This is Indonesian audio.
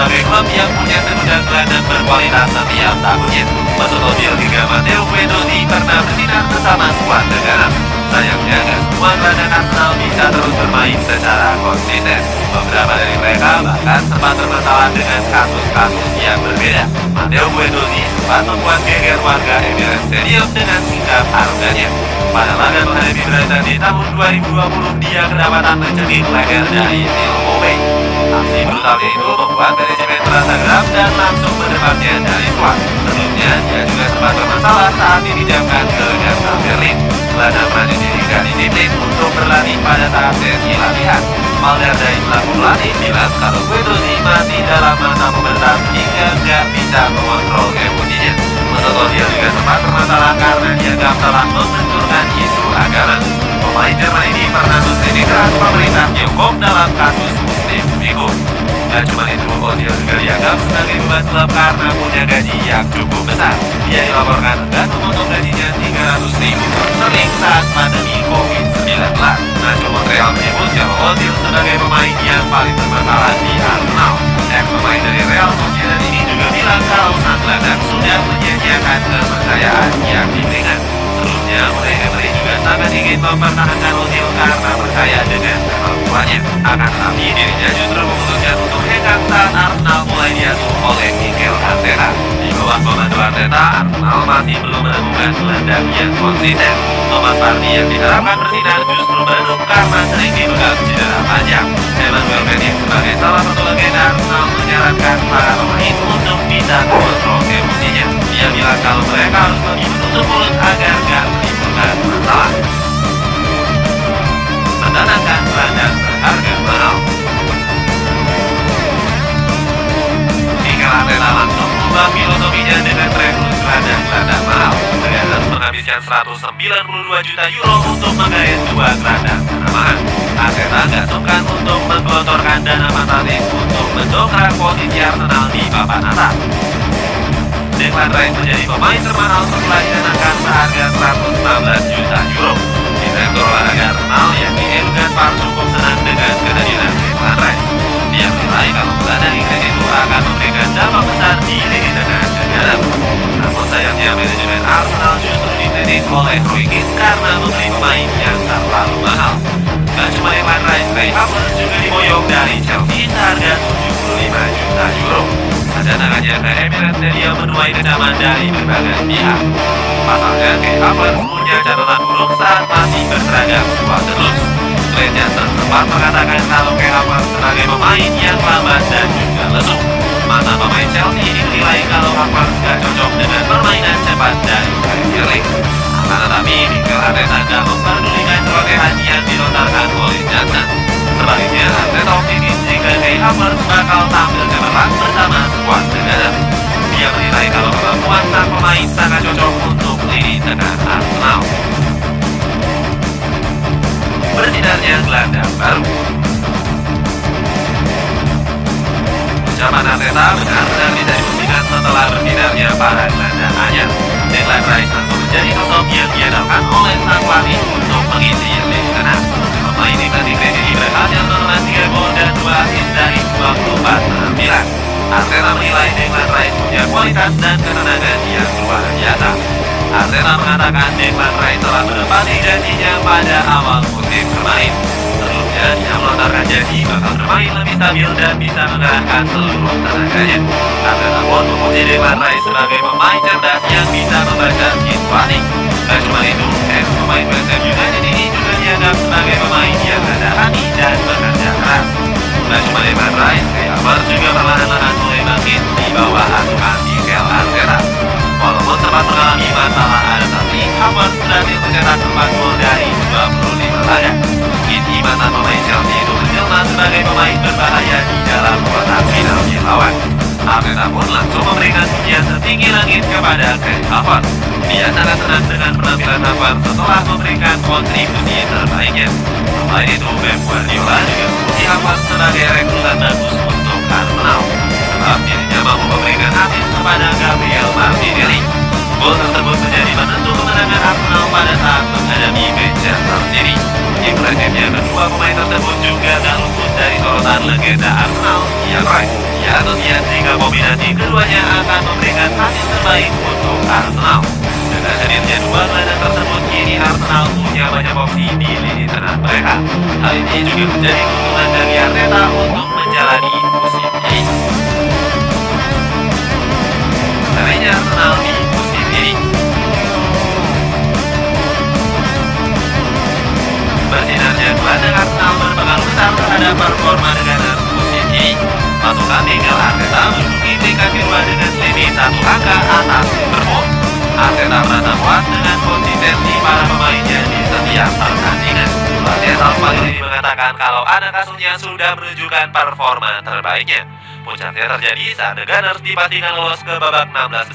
sebagai klub yang punya segudang gelandang berkualitas setiap tahunnya. Mesut Ozil hingga Matteo Guendouzi pernah bersinar bersama skuad negara. Sayangnya gak semua gelandang Arsenal bisa terus bermain secara konsisten. Beberapa dari mereka bahkan sempat bermasalah dengan kasus-kasus yang berbeda. Matteo Guendouzi sempat membuat geger warga Emirates Stadium dengan sikap arogannya. Pada laga menghadapi Brighton di tahun 2020, dia kedapatan mencekik leher dari Neil Mowbray. Aksi brutalnya itu membuat manajemen merasa geram dan langsung mendepannya dari squad. Sebelumnya, dia juga sempat bermasalah saat dipinjamkan ke Hertha Berlin. Gelandang Prancis ini gak disiplin untuk berlatih pada saat sesi latihan. Valverde selaku pelatih bilang kalau Guendouzi masih dalam masa pembentak hingga gak bisa mengontrol emosinya. Mesut Ozil juga sempat bermasalah karena dianggap telah membenturkan isu agama. Pemain Jerman ini pernah mengkritik keras pemerintah Tiongkok dalam kasus Muslim Uighur. Gak cuma itu, Ozil juga dianggap sebagai beban klub karena punya gaji yang cukup besar. Dia dilaporkan enggan memotong gajinya 300 ribu sterling saat pandemi COVID-19. Nacho Montreal menyebut kalau Ozil sebagai pemain yang paling bermasalah di Arsenal. Ex-pemain dari Real Sociedad ini juga bilang kalau sang gelandang sudah menyia-nyiakan kepercayaan yang diberikan. Sebelumnya, Emery juga sangat ingin mempertahankan Ozil karena percaya dengan kemampuannya. Akan tetapi dirinya justru memutuskan untuk hengkang saat Arsenal mulai diasuh oleh Mikel Arteta. Di bawah komando Arteta, Arsenal masih belum menemukan gelandang yang konsisten. Thomas Partey yang diharapkan bersinar justru meredup karena sering dipegang cedera panjang. Emmanuel Petit sebagai salah satu legenda Arsenal menyarankan para pemain untuk bisa mengontrol emosinya. Dia bilang kalau mereka harus lebih menutup mulut agar gak menimbulkan masalah. Mendatangkan gelandang berharga mahal. Mikel Arteta langsung mengubah filosofinya dengan merekrut gelandang mahal. Dengan harus menghabiskan 192 juta euro untuk menggait dua gelandang tanaman. Arteta gak sungkan untuk menggelontorkan dana fantastis untuk mendongkrak posisi Arsenal di papan atas. Declan Rice menjadi pemain termahal setelah didanakan seharga 116 juta euro. Direktur olahraga Arsenal yakni Jurgen Park cukup senang dengan kehadiran Declan Rice. Dia menilai kalau gelandang Inggris itu akan memberikan dampak besar di lini tengah negara. Namun sayangnya manajemen Arsenal justru dikritik oleh Roy Keane karena membeli pemain yang terlalu mahal. Gak cuma Declan Rice, Kai Havertz juga diboyong dari Chelsea seharga 75 juta euro. Kedatangannya ke Emirates Stadium menuai kecaman dari berbagai pihak. Pasalnya, Kai Havertz punya catatan buruk saat masih berseragam skuad terus. Glenn Johnson sempat mengatakan kalau Kai Havertz sebagai pemain yang lambat dan juga lesu. Mantan pemain Chelsea ini menilai kalau Havertz gak cocok dengan permainan cepat dari Premier League. Akan tetapi, Mikel Arteta gak memperdulikan celotehan yang dilontarkan oleh Johnson. Sebaliknya, Arteta optimis jika Kai Havertz bakal tampil cemerlang bersama skuad negara. Dia menilai kalau kemampuan sang pemain sangat cocok untuk lini tengah Arsenal. Bersinarnya gelandang baru. Ucapan Arteta benar-benar bisa dibuktikan setelah bersinarnya para gelandang anyar. Declan Rice langsung menjadi sosok yang diandalkan oleh sang pelatih untuk mengisi lini tengah. Pemain Inggris ini berhasil menelan 3 gol dan 2 assist dari 24 penampilan. Arteta menilai Declan Rice punya kualitas dan ketenangan yang luar biasa. Arteta mengatakan Declan Rice telah menepati janjinya pada awal musim bermain. Sebelumnya, dia melontarkan janji bakal bermain lebih stabil dan bisa mengerahkan seluruh tenaganya. Arteta pun memuji Declan Rice sebagai pemain cerdas yang bisa membaca situasi. Dan cuma itu, pemain West Ham United ini juga dianggap sebagai pemain yang ada hati dan bekerja keras. Dan cuma Declan Rice, Kai Havertz juga perlahan-lahan mulai bangkit di bawah asuhan Mikel Arteta. Walaupun sempat mengalami masalah adaptasi, Havertz berhasil mencetak 4 gol dari 25 laga. Kini mantan pemain Chelsea itu menjelma sebagai pemain berbahaya di dalam kotak penalti lawan. Arteta pun langsung memberikan pujian setinggi langit kepada Kai Havertz. Dia sangat senang dengan penampilan Havertz setelah memberikan kontribusi terbaiknya. Selain itu, Pep Guardiola juga memuji Havertz sebagai rekrutan bagus untuk Arsenal. Sebab dirinya mampu memberikan assist kepada Gabriel Martinelli. Gol tersebut menjadi penentu kemenangan Arsenal pada saat menghadapi Manchester City. Impresifnya kedua pemain tersebut juga tak luput dari sorotan legenda Arsenal, Ian Wright. Ya kemudian jika kombinasi keduanya akan memberikan hasil terbaik untuk Arsenal. Dengan hadirnya dua gelandang tersebut, kini Arsenal punya banyak opsi di lini tengah mereka. Hal ini juga menjadi keuntungan dari Arteta untuk menjalani musim ini. Caranya Arsenal di musim ini. Bersinarnya gelandang Arsenal berpengaruh besar terhadap performa Gunners musim ini. Pasukan Mikel Arteta menduduki peringkat kedua dengan selisih 1 angka atas Liverpool. Arteta merasa puas dengan konsistensi para pemainnya di setiap pertandingan. Pelatih asal Spanyol ini mengatakan kalau anak asuhnya sudah menunjukkan performa terbaiknya. Puncaknya terjadi saat The Gunners dipastikan lolos ke babak 16